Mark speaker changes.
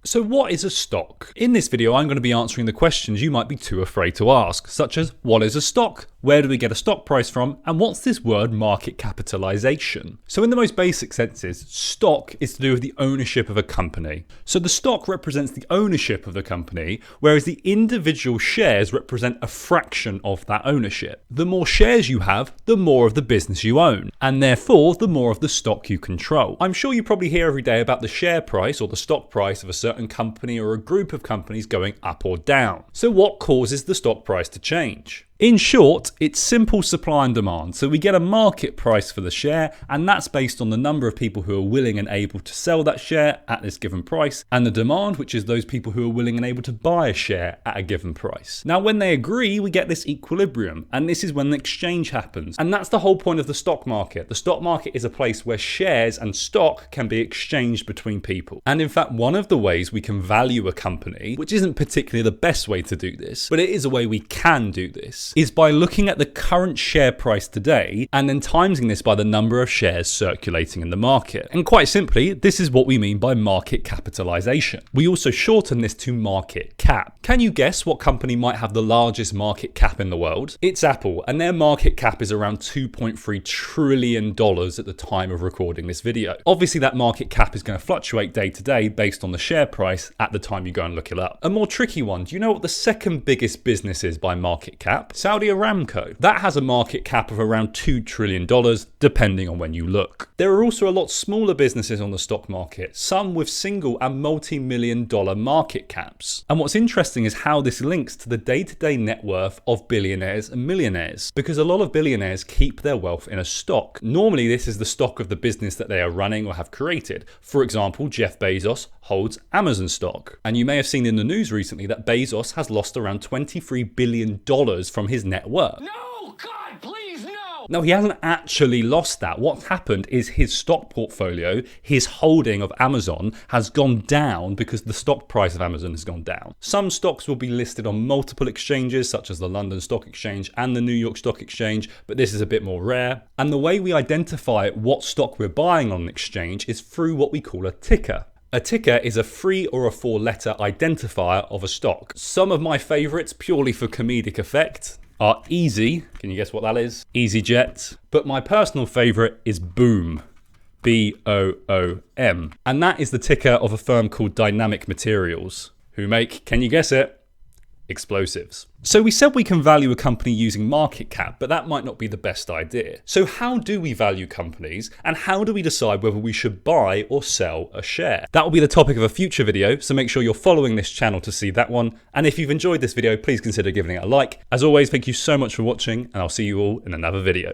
Speaker 1: So what is a stock? In this video, I'm going to be answering the questions you might be too afraid to ask, such as what is a stock? Where do we get a stock price from? And what's this word market capitalization? So in the most basic senses, stock is to do with the ownership of a company. So the stock represents the ownership of the company, whereas the individual shares represent a fraction of that ownership. The more shares you have, the more of the business you own, and therefore the more of the stock you control. I'm sure you probably hear every day about the share price or the stock price of a certain company or a group of companies going up or down. So what causes the stock price to change? In short, it's simple supply and demand. So we get a market price for the share, and that's based on the number of people who are willing and able to sell that share at this given price, and the demand, which is those people who are willing and able to buy a share at a given price. Now, when they agree, we get this equilibrium, and this is when the exchange happens. And that's the whole point of the stock market. The stock market is a place where shares and stock can be exchanged between people. And in fact, one of the ways we can value a company, which isn't particularly the best way to do this, but it is a way we can do this, is by looking at the current share price today and then timesing this by the number of shares circulating in the market. And quite simply, this is what we mean by market capitalization. We also shorten this to market cap. Can you guess what company might have the largest market cap in the world? It's Apple, and their market cap is around $2.3 trillion at the time of recording this video. Obviously, that market cap is going to fluctuate day to day based on the share price at the time you go and look it up. A more tricky one, do you know what the second biggest business is by market cap? Saudi Aramco. That has a market cap of around $2 trillion, depending on when you look. There are also a lot smaller businesses on the stock market, some with single and multi-million dollar market caps. And what's interesting is how this links to the day-to-day net worth of billionaires and millionaires, because a lot of billionaires keep their wealth in a stock. Normally, this is the stock of the business that they are running or have created. For example, Jeff Bezos holds Amazon stock. And you may have seen in the news recently that Bezos has lost around $23 billion from his net worth.
Speaker 2: No, God, please, no!
Speaker 1: No, he hasn't actually lost that. What's happened is his stock portfolio, his holding of Amazon, has gone down because the stock price of Amazon has gone down. Some stocks will be listed on multiple exchanges, such as the London Stock Exchange and the New York Stock Exchange, but this is a bit more rare. And the way we identify what stock we're buying on an exchange is through what we call a ticker. A ticker is a 3 or a 4-letter identifier of a stock. Some of my favorites, purely for comedic effect, are Easy. Can you guess what that is? EasyJet. But my personal favorite is Boom. BOOM. And that is the ticker of a firm called Dynamic Materials, who make, can you guess it? Explosives. So we said we can value a company using market cap, but that might not be the best idea. So how do we value companies, and how do we decide whether we should buy or sell a share? That will be the topic of a future video, so make sure you're following this channel to see that one. And if you've enjoyed this video, please consider giving it a like. As always, thank you so much for watching, and I'll see you all in another video.